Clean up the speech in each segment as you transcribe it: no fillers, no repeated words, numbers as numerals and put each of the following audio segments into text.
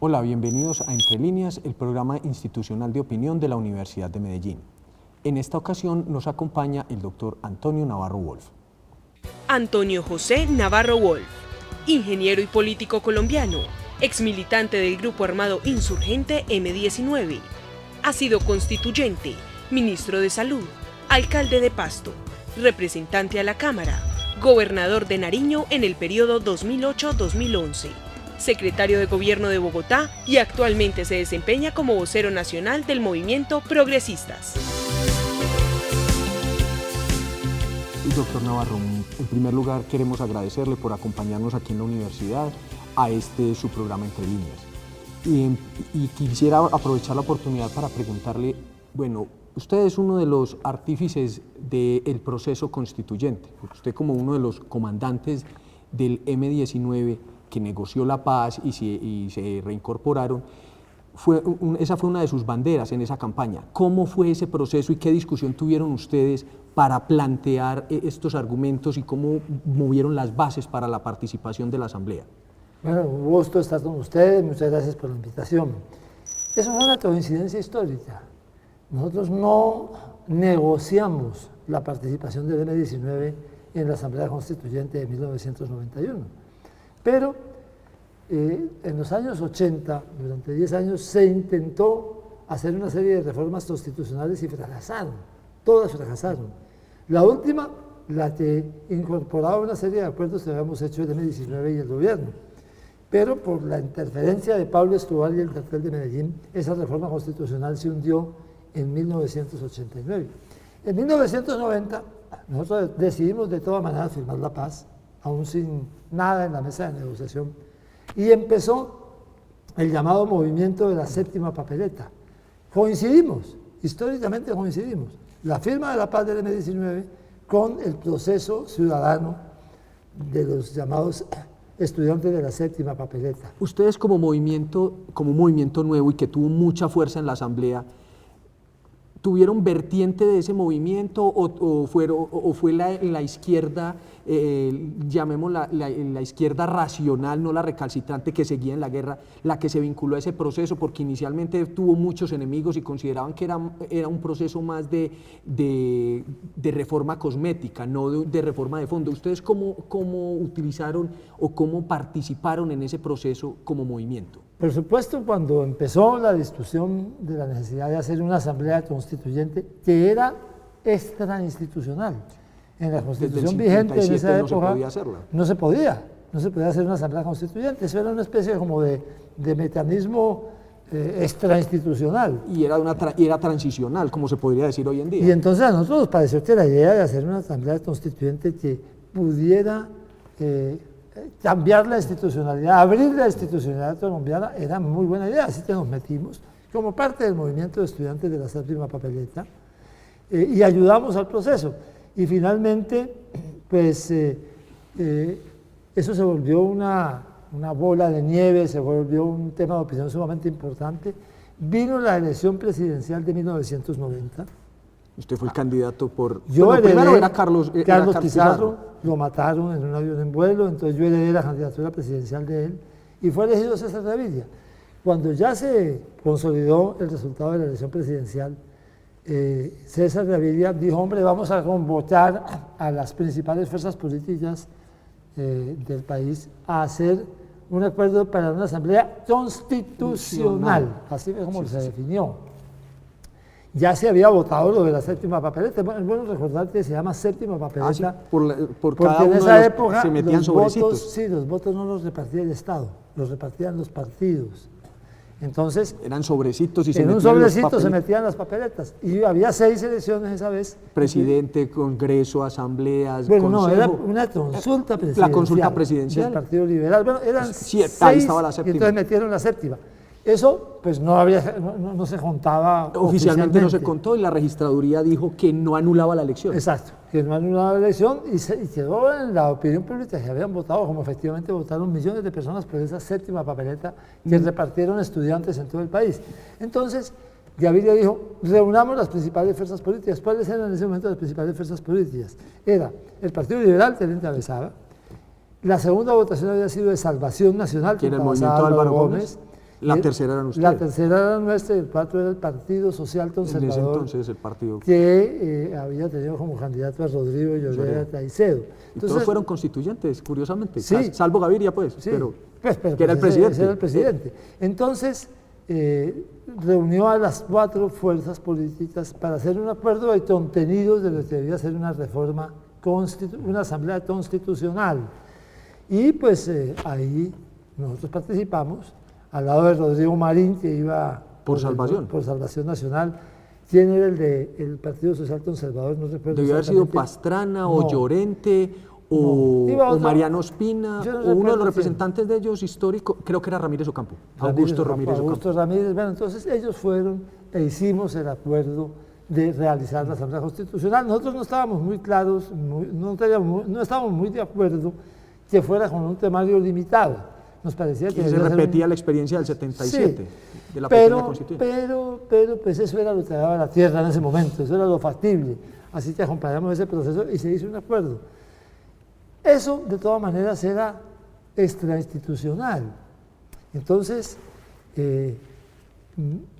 Hola, bienvenidos a Entre Líneas, el programa institucional de opinión de la Universidad de Medellín. En esta ocasión nos acompaña el doctor Antonio Navarro Wolf. Antonio José Navarro Wolf, ingeniero y político colombiano, exmilitante del grupo armado insurgente M-19. Ha sido constituyente, ministro de Salud, alcalde de Pasto, representante a la Cámara, gobernador de Nariño en el periodo 2008-2011, secretario de Gobierno de Bogotá y actualmente se desempeña como vocero nacional del movimiento Progresistas. Doctor Navarro, en primer lugar queremos agradecerle por acompañarnos aquí en la universidad a su programa Entre Líneas. Y quisiera aprovechar la oportunidad para preguntarle, bueno, usted es uno de los artífices del proceso constituyente, usted como uno de los comandantes del M-19 que negoció la paz y se reincorporaron, esa fue una de sus banderas en esa campaña. ¿Cómo fue ese proceso y qué discusión tuvieron ustedes para plantear estos argumentos y cómo movieron las bases para la participación de la Asamblea? Bueno, un gusto estar con ustedes, muchas gracias por la invitación. Eso fue una coincidencia histórica. Nosotros no negociamos la participación del M-19 en la Asamblea Constituyente de 1991, pero en los años 80, durante 10 años, se intentó hacer una serie de reformas constitucionales y fracasaron, todas fracasaron. La última, la que incorporaba una serie de acuerdos que habíamos hecho el M-19 y el gobierno, pero por la interferencia de Pablo Escobar y el cartel de Medellín, esa reforma constitucional se hundió en 1989. En 1990, nosotros decidimos de todas maneras firmar la paz, aún sin nada en la mesa de negociación, y empezó el llamado movimiento de la séptima papeleta. Coincidimos, históricamente coincidimos, la firma de la paz del M-19 con el proceso ciudadano de los llamados estudiantes de la séptima papeleta. Ustedes como movimiento nuevo y que tuvo mucha fuerza en la Asamblea, ¿tuvieron vertiente de ese movimiento o fue la izquierda, llamémosla la izquierda racional, no la recalcitrante que seguía en la guerra, la que se vinculó a ese proceso? Porque inicialmente tuvo muchos enemigos y consideraban que era un proceso más de reforma cosmética, no de reforma de fondo. ¿Ustedes cómo utilizaron o cómo participaron en ese proceso como movimiento? Por supuesto, cuando empezó la discusión de la necesidad de hacer una asamblea constituyente que era extrainstitucional, en la constitución vigente en esa época no se podía hacer una asamblea constituyente, eso era una especie como de mecanismo extrainstitucional. Y era transicional, como se podría decir hoy en día. Y entonces a nosotros nos pareció que la idea de hacer una asamblea constituyente que pudiera cambiar la institucionalidad, abrir la institucionalidad colombiana, era muy buena idea, así que nos metimos como parte del movimiento de estudiantes de la séptima papeleta y ayudamos al proceso. Y finalmente, pues eso se volvió una bola de nieve, se volvió un tema de opinión sumamente importante. Vino la elección presidencial de 1990. Usted fue el candidato por... Primero era Carlos Pizarro, lo mataron en un avión en vuelo, entonces yo heredé la candidatura presidencial de él y fue elegido César Gaviria. Cuando ya se consolidó el resultado de la elección presidencial, César Gaviria dijo, hombre, vamos a convocar a las principales fuerzas políticas del país a hacer un acuerdo para una asamblea constitucional, así es como se definió. Ya se había votado lo de la séptima papeleta. Es bueno recordar que se llama séptima papeleta por porque cada en uno esa época se metían sobrecitos. los votos no los repartía el Estado, los repartían los partidos. Entonces, eran sobrecitos y en un sobrecito se metían las papeletas. Y había 6 elecciones esa vez. Presidente, Congreso, asambleas, bueno, consejo. No, era una consulta presidencial. La consulta presidencial. Del Partido Liberal. Bueno, eran 6 ahí estaba la séptima. Y entonces metieron la séptima. Eso pues no se contaba oficialmente no se contó y la registraduría dijo que no anulaba la elección. Exacto, que no anulaba la elección y quedó en la opinión pública que habían votado, como efectivamente votaron millones de personas por esa séptima papeleta que repartieron estudiantes en todo el país. Entonces, Gaviria dijo, reunamos las principales fuerzas políticas. ¿Cuáles eran en ese momento las principales fuerzas políticas? Era el Partido Liberal, que él encabezaba. La segunda votación había sido de Salvación Nacional, que era el movimiento de Álvaro Gómez. La tercera eran ustedes. La tercera era nuestra y el cuarto era el Partido Social Conservador. En ese entonces el partido. Que había tenido como candidato a Rodrigo Lloreda Caicedo. Y todos fueron constituyentes, curiosamente. Sí, salvo Gaviria, pues, sí, pero que era el presidente. Ese era el presidente. Entonces, reunió a las 4 fuerzas políticas para hacer un acuerdo de contenidos de lo que debía ser una reforma, una asamblea constitucional. Y pues ahí nosotros participamos, al lado de Rodrigo Marín, que iba por Salvación. Por Salvación Nacional. ¿Quién era el del Partido Social Conservador? No recuerdo. Debió haber sido Pastrana o Llorente o Mariano Espina, o uno de los representantes de ellos histórico, creo que era Ramírez Ocampo. Augusto Ramírez Ocampo. Bueno, entonces ellos fueron e hicimos el acuerdo de realizar la Asamblea Constitucional. Nosotros no estábamos muy claros, no estábamos muy de acuerdo que fuera con un temario limitado. Nos parecía que se repetía la experiencia del 77, sí, de la pequeña constituyente. Pero pues eso era lo que daba la tierra en ese momento, eso era lo factible. Así que acompañamos ese proceso y se hizo un acuerdo. Eso, de todas maneras, era extrainstitucional. Entonces,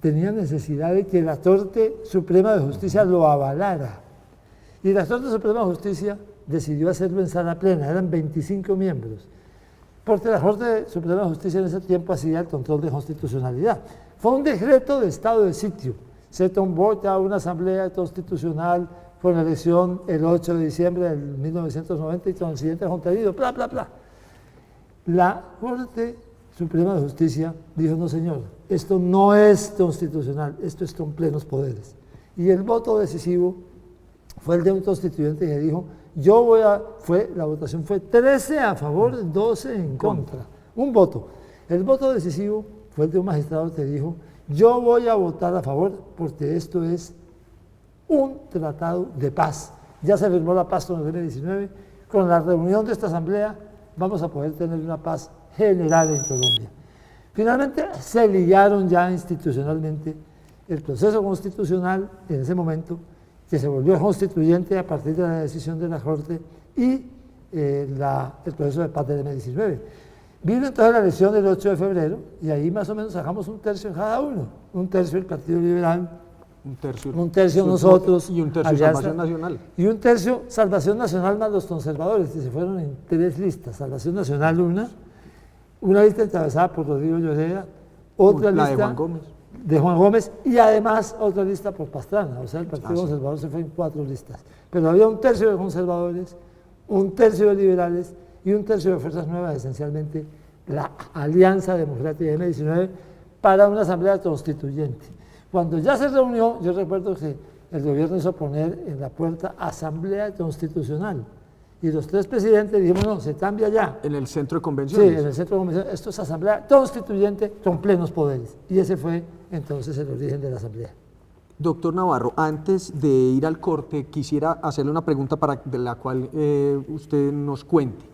tenía necesidad de que la Corte Suprema de Justicia lo avalara. Y la Corte Suprema de Justicia decidió hacerlo en sala plena, eran 25 miembros. Porque la Corte Suprema de Justicia en ese tiempo hacía el control de constitucionalidad. Fue un decreto de estado de sitio. Se convoca una asamblea constitucional con elección el 8 de diciembre de 1990 y con el siguiente contenido, bla, bla, bla. La Corte Suprema de Justicia dijo, no señor, esto no es constitucional, esto es con plenos poderes. Y el voto decisivo fue el de un constituyente que dijo, la votación fue 13 a favor, 12 en contra. Un voto. El voto decisivo fue el de un magistrado que dijo, yo voy a votar a favor porque esto es un tratado de paz. Ya se firmó la paz con el M-19. Con la reunión de esta asamblea vamos a poder tener una paz general en Colombia. Finalmente se ligaron ya institucionalmente el proceso constitucional en ese momento, que se volvió constituyente a partir de la decisión de la Corte y el proceso de paz del M-19. Vino entonces la elección del 8 de febrero y ahí más o menos sacamos un tercio en cada uno. Un tercio el Partido Liberal, un tercio nosotros. Y un tercio Alianza, Salvación Nacional. Y un tercio Salvación Nacional más los conservadores, que se fueron en 3 listas. Salvación Nacional una lista encabezada por Rodrigo Lloreda, otra lista de Juan Gómez y además otra lista por Pastrana, o sea, el Partido Conservador se fue en 4 listas. Pero había un tercio de conservadores, un tercio de liberales y un tercio de fuerzas nuevas, esencialmente la Alianza Democrática de M-19, para una asamblea constituyente. Cuando ya se reunió, yo recuerdo que el gobierno hizo poner en la puerta Asamblea Constitucional. Y los 3 presidentes dijimos, no, se cambia ya. En el centro de convenciones. Sí, en el centro de convenciones. Esto es asamblea constituyente con plenos poderes. Y ese fue entonces el origen de la asamblea. Doctor Navarro, antes de ir al corte, quisiera hacerle una pregunta de la cual usted nos cuente.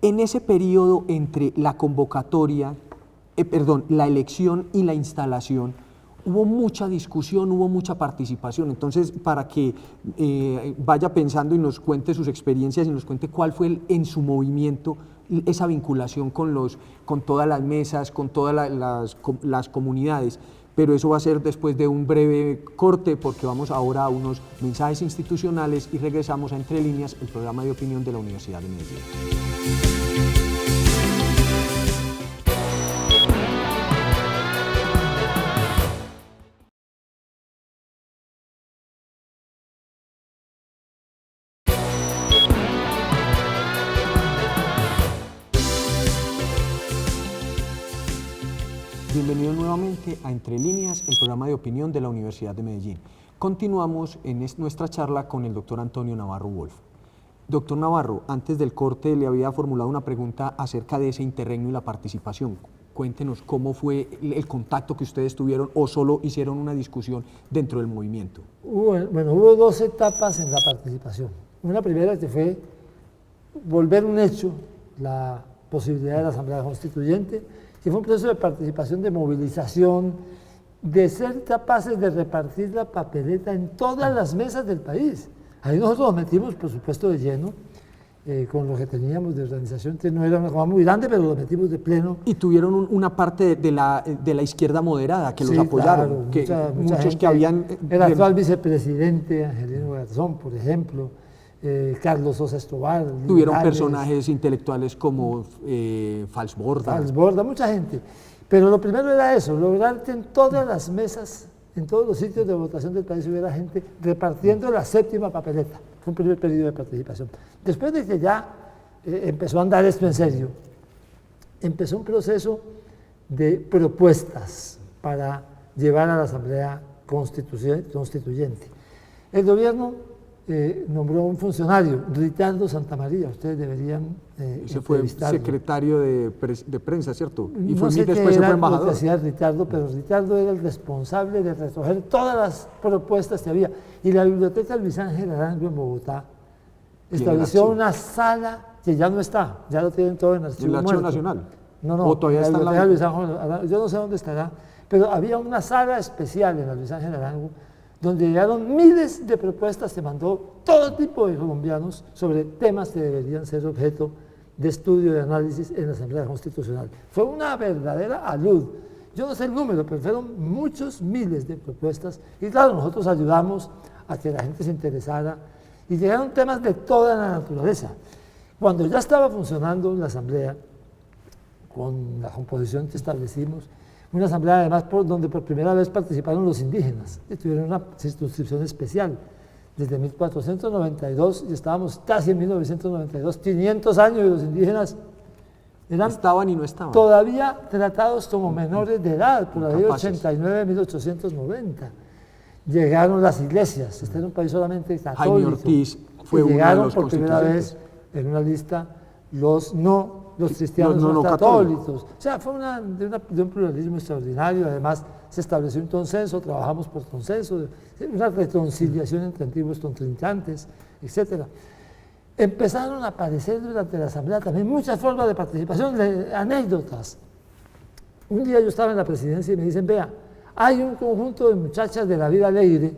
En ese periodo entre la convocatoria, la elección y la instalación, hubo mucha discusión, hubo mucha participación. Entonces, para que vaya pensando y nos cuente sus experiencias y nos cuente cuál fue en su movimiento esa vinculación con todas las mesas, con todas las comunidades. Pero eso va a ser después de un breve corte, porque vamos ahora a unos mensajes institucionales y regresamos a Entre Líneas, el programa de opinión de la Universidad de Medellín. Bienvenidos nuevamente a Entre Líneas, el programa de opinión de la Universidad de Medellín. Continuamos en nuestra charla con el doctor Antonio Navarro Wolf. Doctor Navarro, antes del corte le había formulado una pregunta acerca de ese interregno y la participación. Cuéntenos cómo fue el contacto que ustedes tuvieron o solo hicieron una discusión dentro del movimiento. Hubo 2 etapas en la participación. Una primera que fue volver un hecho la posibilidad de la Asamblea Constituyente, que fue un proceso de participación, de movilización, de ser capaces de repartir la papeleta en todas las mesas del país. Ahí nosotros nos metimos, por supuesto, de lleno, con lo que teníamos de organización, que no era una cosa muy grande, pero lo metimos de pleno. Y tuvieron una parte de la izquierda moderada que los Sí, apoyaron, claro, mucha muchos gente, que habían... el actual vicepresidente, Angelino Garzón, por ejemplo, Carlos Sosa Escobar. Tuvieron Gales, personajes intelectuales como Falsborda. Falsborda, mucha gente. Pero lo primero era eso, lograr que en todas las mesas, en todos los sitios de votación del país hubiera gente repartiendo la séptima papeleta. Fue un primer periodo de participación. Después de que ya empezó a andar esto en serio, empezó un proceso de propuestas para llevar a la Asamblea Constituyente. El gobierno nombró un funcionario, Ricardo Santamaría, ustedes deberían Ese fue secretario de prensa, ¿cierto? Y no sé después se fue embajador. Lo que hacía Ricardo, pero Ricardo era el responsable de recoger todas las propuestas que había. Y la Biblioteca Luis Ángel Arango en Bogotá estableció una sala que ya no está, ya lo tienen todo en el archivo. ¿En el Archivo Nacional? No, ¿O todavía está en la Luis Ángel Arango, yo no sé dónde estará, pero había una sala especial en la Luis Ángel Arango donde llegaron miles de propuestas, se mandó todo tipo de colombianos sobre temas que deberían ser objeto de estudio y de análisis en la Asamblea Constitucional. Fue una verdadera alud. Yo no sé el número, pero fueron muchos miles de propuestas y claro, nosotros ayudamos a que la gente se interesara y llegaron temas de toda la naturaleza. Cuando ya estaba funcionando la Asamblea, con la composición que establecimos, una asamblea además donde por primera vez participaron los indígenas, que tuvieron una circunscripción especial desde 1492 y estábamos casi en 1992, 500 años y los indígenas estaban y no estaban. Todavía tratados como menores de edad, por la ley 89 de 1890. Llegaron las iglesias, este era un país solamente católico. Jaime Ortiz fue uno de llegaron los por primera vez en una lista los cristianos no católicos. O sea, fue de un pluralismo extraordinario. Además, se estableció un consenso, trabajamos por consenso, una reconciliación entre antiguos contrincantes, etc. Empezaron a aparecer durante la Asamblea también muchas formas de participación, anécdotas. Un día yo estaba en la presidencia y me dicen, vea, hay un conjunto de muchachas de la vida alegre,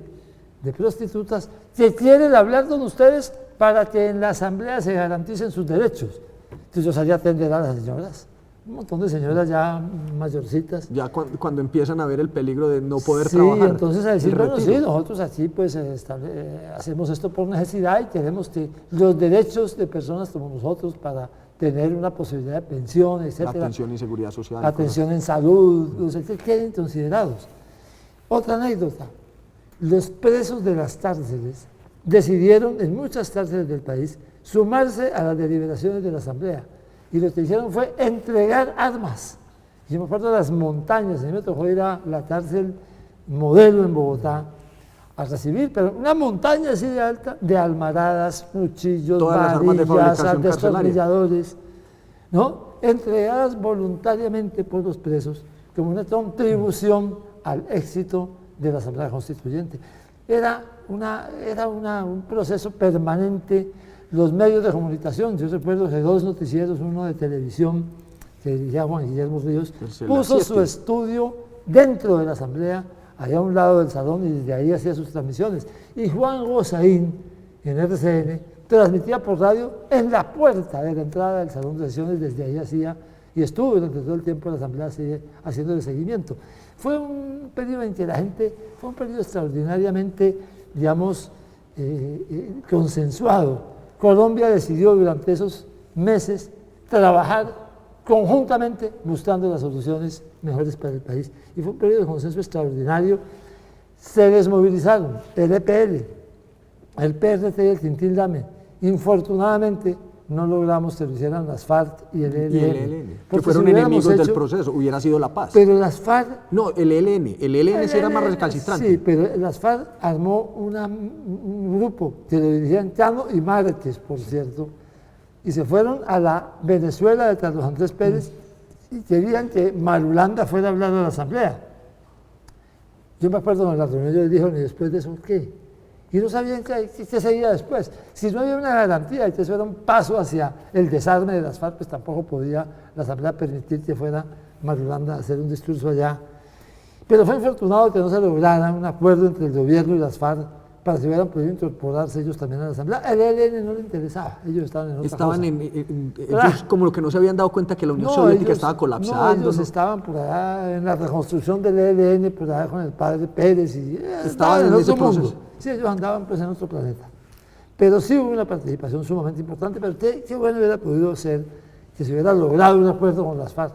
de prostitutas, que quieren hablar con ustedes para que en la Asamblea se garanticen sus derechos. Entonces yo salí a atender a las señoras, un montón de señoras ya mayorcitas. Ya cuando empiezan a ver el peligro de no poder sí, trabajar. Sí, entonces a decir, bueno, sí, nosotros aquí pues hacemos esto por necesidad y queremos que los derechos de personas como nosotros para tener una posibilidad de pensión, etcétera. La pensión y seguridad social. Atención en salud, los que queden considerados. Otra anécdota, los presos de las cárceles decidieron en muchas cárceles del país sumarse a las deliberaciones de la Asamblea y lo que hicieron fue entregar armas. Yo me acuerdo de las montañas, a mí me tocó ir a la cárcel Modelo en Bogotá a recibir, pero una montaña así de alta, de almaradas, cuchillos, varillas, destornilladores, ¿no? Entregadas voluntariamente por los presos como una contribución al éxito de la Asamblea Constituyente. Era un proceso permanente. Los medios de comunicación, yo recuerdo que dos noticieros, uno de televisión, que dirigía Juan Guillermo Ríos, puso su estudio dentro de la Asamblea, allá a un lado del salón, y desde ahí hacía sus transmisiones. Y Juan Gozaín, en RCN, transmitía por radio en la puerta de la entrada del salón de sesiones, desde ahí hacía, y estuvo durante todo el tiempo la Asamblea haciendo el seguimiento. Fue un periodo en que la gente, fue un periodo extraordinariamente, digamos, consensuado. Colombia decidió durante esos meses trabajar conjuntamente buscando las soluciones mejores para el país. Y fue un periodo de consenso extraordinario. Se desmovilizaron el EPL, el PRT y el Quintín Lame. Infortunadamente no logramos que lo hicieran las FARC y el ELN. Que fueron enemigos del proceso, hubiera sido la paz. Pero las FARC... No, el ELN sí era más recalcitrante. Sí, pero las FARC armó un grupo que lo dirigían Cano y Márquez, por cierto, y se fueron a la Venezuela de Carlos Andrés Pérez y querían que Marulanda fuera a hablar a la Asamblea. Yo me acuerdo en la reunión, yo les dije, ¿y después de eso qué? Y no sabían qué seguía después. Si no había una garantía y que eso era un paso hacia el desarme de las FARC, pues tampoco podía la Asamblea permitir que fuera Marulanda a hacer un discurso allá. Pero fue infortunado que no se lograra un acuerdo entre el gobierno y las FARC para que hubieran podido incorporarse ellos también a la Asamblea. El ELN no le interesaba, ellos estaban en otra cosa. Ellos como lo que no se habían dado cuenta que la Unión Soviética estaba colapsando. No, ellos estaban por allá en la reconstrucción del ELN, por allá con el padre Pérez, y estaban en otro mundo. Sí, ellos andaban pues en otro planeta. Pero sí hubo una participación sumamente importante, pero qué bueno hubiera podido ser que se hubiera logrado un acuerdo con las FARC.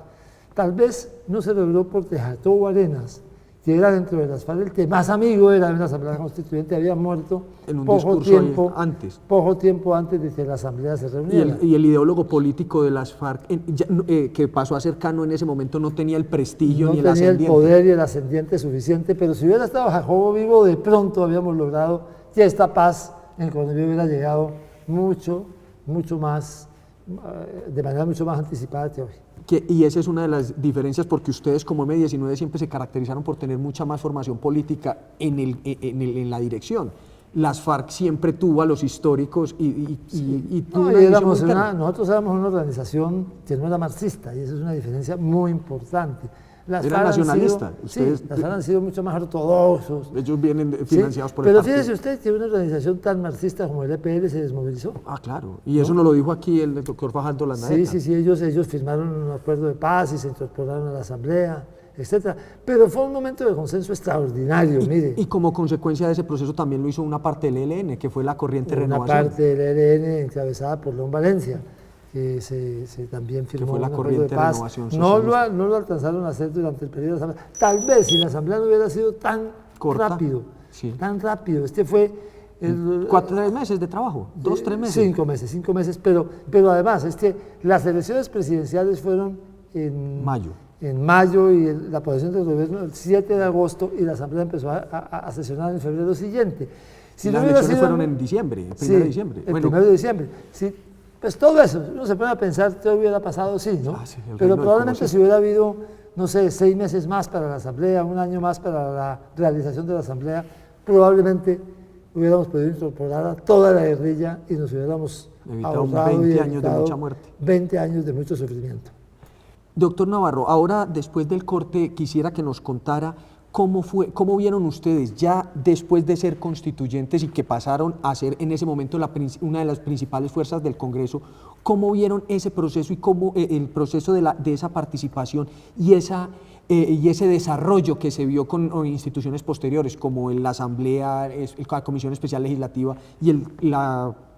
Tal vez no se logró porque Jacobo Arenas, que era dentro de las FARC el que más amigo era de la Asamblea Constituyente, había muerto en un poco tiempo antes de que la Asamblea se reuniera. Y el ideólogo político de las FARC, que pasó a ser Cano en ese momento, no tenía el prestigio ni el ascendiente. No tenía el poder y el ascendiente suficiente, pero si hubiera estado Jacobo vivo, de pronto habíamos logrado que esta paz en Colombia hubiera llegado mucho más, de manera mucho más anticipada que hoy. Y esa es una de las diferencias, porque ustedes como M19 siempre se caracterizaron por tener mucha más formación política en la dirección. Las FARC siempre tuvo a los históricos nosotros éramos una organización que no era marxista, y esa es una diferencia muy importante. Era nacionalista. Las FARC han sido mucho más ortodoxos. Ellos vienen financiados por el partido. partido. Fíjese usted que una organización tan marxista como el EPL se desmovilizó. Ah, claro. Y eso nos lo dijo aquí el doctor Fajardo Landaeta. Sí, ellos firmaron un acuerdo de paz y se incorporaron a la Asamblea, etcétera. Pero fue un momento de consenso extraordinario, mire. Y como consecuencia de ese proceso también lo hizo una parte del ELN, que fue la Corriente Renovación. Una parte del ELN encabezada por León Valencia, que se también firmó un acuerdo de paz. No lo alcanzaron a hacer durante el periodo de la Asamblea. Tal vez si la Asamblea no hubiera sido tan rápido, tan rápido. Este fue... 3 meses de trabajo, 3 meses. 5 meses, pero además las elecciones presidenciales fueron en mayo y la aprobación del gobierno el 7 de agosto y la Asamblea empezó a sesionar en febrero siguiente. Las elecciones fueron en diciembre, el 1 de diciembre. El 1 de diciembre, sí. Pues todo eso, uno se puede pensar que hubiera pasado, sí, ¿no? Pero probablemente si hubiera habido, no sé, 6 meses más para la Asamblea, 1 año más para la realización de la Asamblea, probablemente hubiéramos podido incorporar a toda la guerrilla y nos hubiéramos evitado 20 años de mucha muerte. 20 años de mucho sufrimiento. Doctor Navarro, ahora después del corte quisiera que nos contara cómo vieron ustedes ya después de ser constituyentes y que pasaron a ser en ese momento una de las principales fuerzas del Congreso, cómo vieron ese proceso y cómo el proceso de esa participación y ese desarrollo que se vio con instituciones posteriores como la Asamblea, la Comisión Especial Legislativa y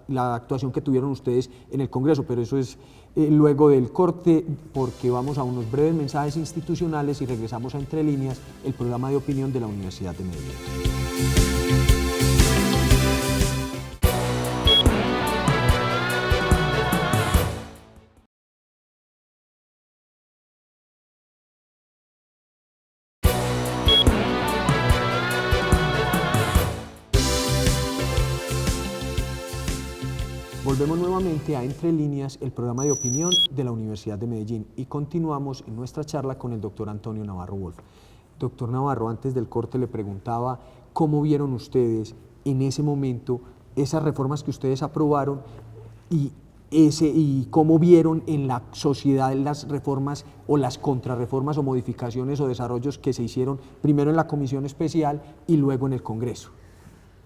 la actuación que tuvieron ustedes en el Congreso, pero eso es luego del corte, porque vamos a unos breves mensajes institucionales y regresamos a Entre Líneas, el programa de opinión de la Universidad de Medellín. Volvemos nuevamente a Entre Líneas, el programa de opinión de la Universidad de Medellín, y continuamos en nuestra charla con el doctor Antonio Navarro Wolf. Doctor Navarro, antes del corte le preguntaba cómo vieron ustedes en ese momento esas reformas que ustedes aprobaron y cómo vieron en la sociedad las reformas o las contrarreformas o modificaciones o desarrollos que se hicieron primero en la Comisión Especial y luego en el Congreso.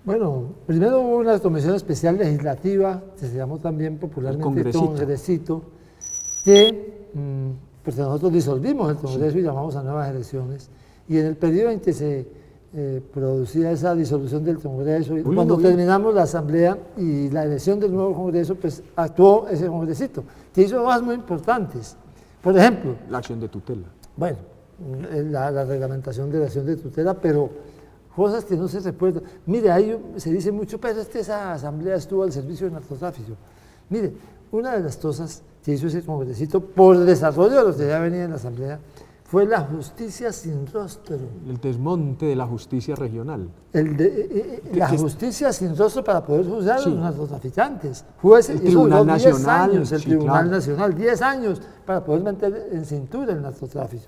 Bueno, primero hubo una comisión especial legislativa, que se llamó también popularmente Congresito, que pues nosotros disolvimos el Congreso y llamamos a nuevas elecciones. Y en el periodo en que se producía esa disolución del Congreso, cuando terminamos la Asamblea y la elección del nuevo Congreso, pues actuó ese Congresito, que hizo cosas muy importantes. Por ejemplo... La acción de tutela. Bueno, la reglamentación de la acción de tutela, pero... cosas que no se recuerdan. Mire, ahí se dice mucho, pero esa asamblea estuvo al servicio del narcotráfico. Mire, una de las cosas que hizo ese congresito por el desarrollo de los que ya venían en la asamblea fue la justicia sin rostro. El desmonte de la justicia regional. La justicia sin rostro para poder juzgar a los narcotraficantes. Jueces, el Tribunal Nacional. 10 años, el Tribunal Nacional, 10 años para poder meter en cintura el narcotráfico.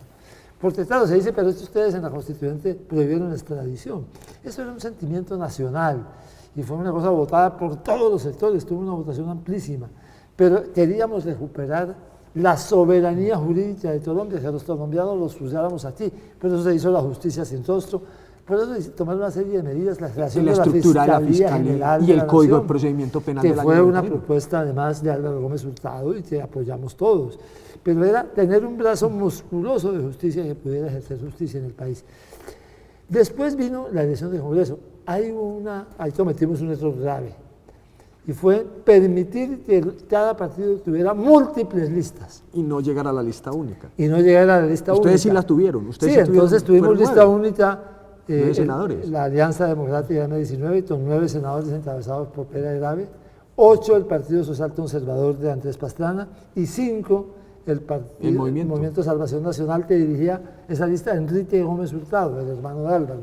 Porque claro, se dice, pero es que ustedes en la Constituyente prohibieron la extradición. Eso era un sentimiento nacional y fue una cosa votada por todos los sectores, tuvo una votación amplísima. Pero queríamos recuperar la soberanía jurídica de Colombia, que los colombianos los juzgáramos aquí. Pero eso se hizo la justicia sin rostro, por eso tomaron una serie de medidas, la creación Y la de la estructura de la Fiscalía Fiscalía General y de el la Código de Nación, Procedimiento Penal que del año fue una 91. propuesta además de Álvaro Gómez Hurtado y que apoyamos todos. Pero era tener un brazo musculoso de justicia que pudiera ejercer justicia en el país. Después vino la elección del Congreso. Ahí cometimos un error grave. Y fue permitir que cada partido tuviera múltiples listas. Y no llegar a la lista única. Y no llegar a la lista única. Ustedes sí la tuvieron. Ustedes Sí, sí tuvieron, entonces tuvimos fueron lista 9. única. 9 senadores. La Alianza Democrática M19 con 9 senadores encabezados por Pera Grave, 8 el Partido Social Conservador de Andrés Pastrana y 5 el Movimiento de Salvación Nacional, que dirigía esa lista Enrique Gómez Hurtado, el hermano de Álvaro.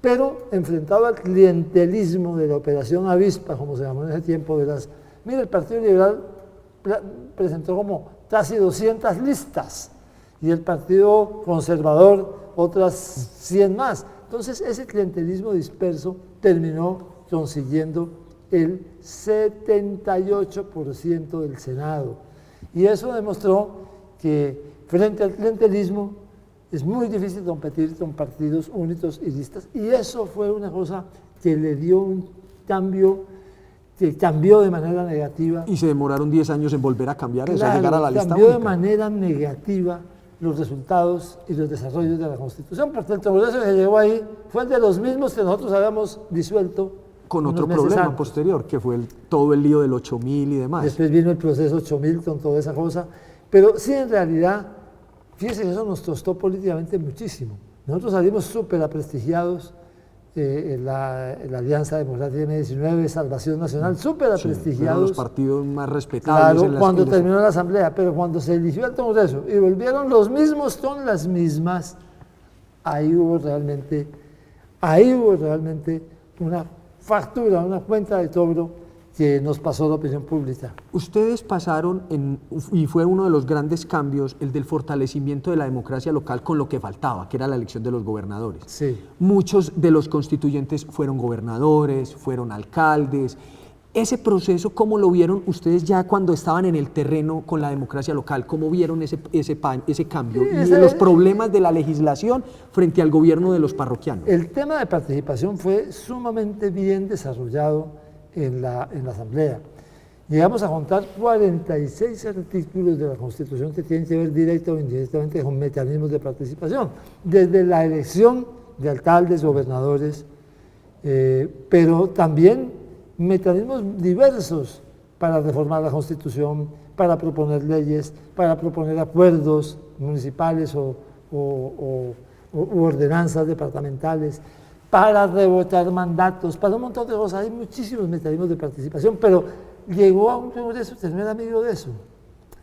Pero enfrentado al clientelismo de la Operación Avispa, como se llamó en ese tiempo, mira, el Partido Liberal presentó como casi 200 listas y el Partido Conservador otras 100 más. Entonces ese clientelismo disperso terminó consiguiendo el 78% del Senado. Y eso demostró que frente al clientelismo es muy difícil competir con partidos únicos y listas, y eso fue una cosa que le dio un cambio, que cambió de manera negativa. Y se demoraron 10 años en volver a cambiar eso, Claro, a llegar a la lista cambió única. de manera negativa los resultados y los desarrollos de la Constitución, porque el Congreso que llegó ahí fue el de los mismos que nosotros habíamos disuelto. Con otro unos meses problema antes. posterior, que fue todo el lío del 8000 y demás. Después vino el proceso 8000 con toda esa cosa, pero sí, en realidad, fíjense que eso nos costó políticamente muchísimo. Nosotros salimos súper aprestigiados, la Alianza Democrática M19, Salvación Nacional, súper Fueron aprestigiados. los partidos más respetables. Claro, cuando terminó la asamblea, pero cuando se eligió el Congreso y volvieron los mismos con las mismas, ahí hubo realmente una factura, una cuenta de cobro que nos pasó la opinión pública. Ustedes pasaron, y fue uno de los grandes cambios, el del fortalecimiento de la democracia local con lo que faltaba, que era la elección de los gobernadores. Sí. Muchos de los constituyentes fueron gobernadores, fueron alcaldes. Ese proceso, ¿cómo lo vieron ustedes ya cuando estaban en el terreno con la democracia local? ¿Cómo vieron ese cambio y los problemas de la legislación frente al gobierno de los parroquianos? El tema de participación fue sumamente bien desarrollado en la Asamblea. Llegamos a contar 46 artículos de la Constitución que tienen que ver directa o indirectamente con mecanismos de participación, desde la elección de alcaldes, gobernadores, pero también mecanismos diversos para reformar la Constitución, para proponer leyes, para proponer acuerdos municipales u ordenanzas departamentales, para revocar mandatos, para un montón de cosas. Hay muchísimos mecanismos de participación, pero llegó a un Congreso que no era amigo de eso.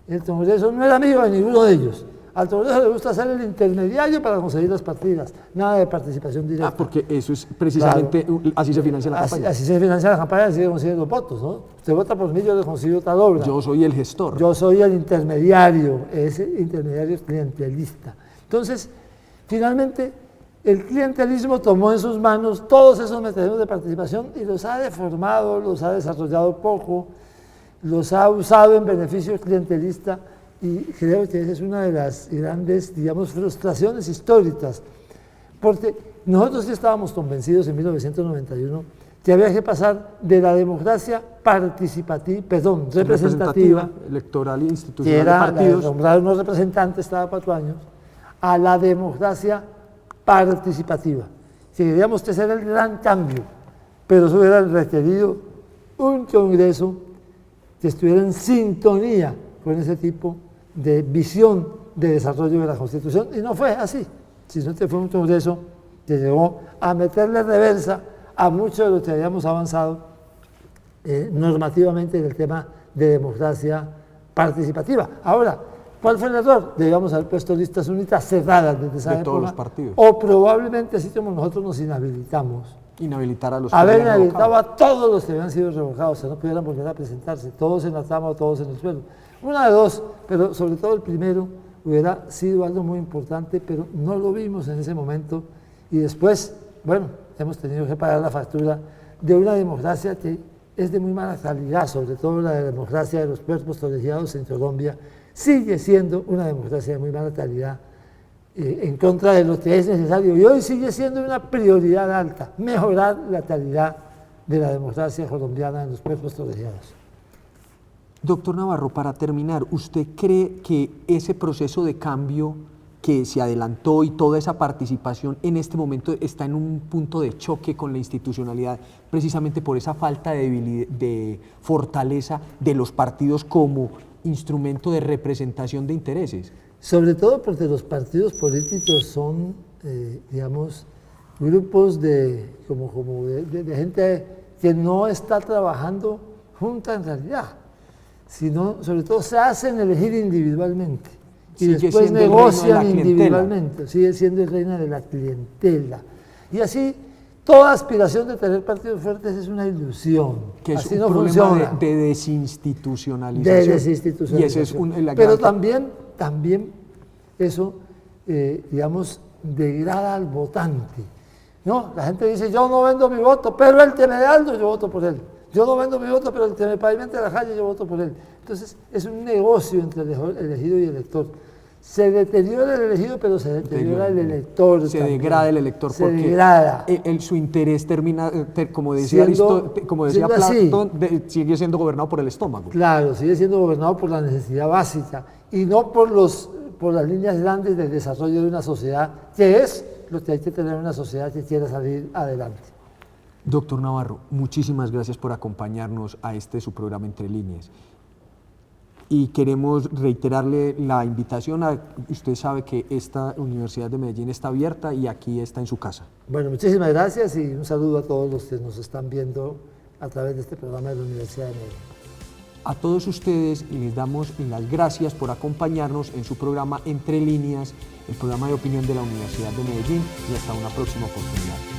El Congreso no era amigo de ninguno de ellos. Al Congreso le gusta ser el intermediario para conseguir las partidas, nada de participación directa. Porque eso es precisamente, claro, así se financia la campaña. Así se financia la campaña, así se consiguen los votos, ¿no? Usted vota por mí, yo le consigo tal obra. Yo soy el gestor. Yo soy el intermediario, ese intermediario es clientelista. Entonces, finalmente, el clientelismo tomó en sus manos todos esos mecanismos de participación y los ha deformado, los ha desarrollado poco, los ha usado en beneficio clientelista, y creo que esa es una de las grandes, digamos, frustraciones históricas, porque nosotros sí estábamos convencidos en 1991 que había que pasar de la democracia representativa, electoral e que institucional era de partidos, nombrar unos representantes cada 4 años, a la democracia participativa. Si queríamos que hacer el gran cambio, pero eso hubiera requerido un Congreso que estuviera en sintonía con ese tipo de visión de desarrollo de la Constitución, y no fue así, sino que fue un Congreso que llegó a meterle reversa a mucho de lo que habíamos avanzado normativamente en el tema de democracia participativa. Ahora, ¿cuál fue el error? Debíamos haber puesto listas únicas cerradas desde esa época, todos los partidos. O probablemente, así como nosotros nos inhabilitamos, inhabilitar a los haber inhabilitado a todos los que habían sido revocados, o sea, no pudieran volver a presentarse, todos en la cama o todos en el suelo. Una de dos, pero sobre todo el primero hubiera sido algo muy importante, pero no lo vimos en ese momento, y después, bueno, hemos tenido que pagar la factura de una democracia que es de muy mala calidad, sobre todo la democracia de los cuerpos colegiados en Colombia, sigue siendo una democracia de muy mala calidad, en contra de lo que es necesario y hoy sigue siendo una prioridad alta, mejorar la calidad de la democracia colombiana en los pueblos colegiados. Doctor Navarro, para terminar, ¿usted cree que ese proceso de cambio que se adelantó y toda esa participación en este momento está en un punto de choque con la institucionalidad, precisamente por esa falta de fortaleza de los partidos como instrumento de representación de intereses? Sobre todo porque los partidos políticos son, digamos, grupos de gente que no está trabajando junta en realidad, sino sobre todo se hacen elegir individualmente y después negocian individualmente, sigue siendo el reino de la clientela. Y así, toda aspiración de tener partidos fuertes es una ilusión. Que es así un no problema funciona. de desinstitucionalización. De desinstitucionalización. Y ese es Pero también eso, digamos, degrada al votante. ¿No? La gente dice, yo no vendo mi voto, pero el que me da algo, yo voto por él. Yo no vendo mi voto, pero el que me pavimente la calle, yo voto por él. Entonces, es un negocio entre el elegido y el elector. Se deteriora el elegido, pero se deteriora el elector. Se degrada el elector se porque degrada. Su interés termina, como decía Platón, sigue siendo gobernado por el estómago. Claro, sigue siendo gobernado por la necesidad básica y no por las líneas grandes del desarrollo de una sociedad, que es lo que hay que tener en una sociedad que quiera salir adelante. Doctor Navarro, muchísimas gracias por acompañarnos a su programa Entre Líneas. Y queremos reiterarle la invitación usted sabe que esta Universidad de Medellín está abierta y aquí está en su casa. Bueno, muchísimas gracias y un saludo a todos los que nos están viendo a través de este programa de la Universidad de Medellín. A todos ustedes les damos las gracias por acompañarnos en su programa Entre Líneas, el programa de opinión de la Universidad de Medellín, y hasta una próxima oportunidad.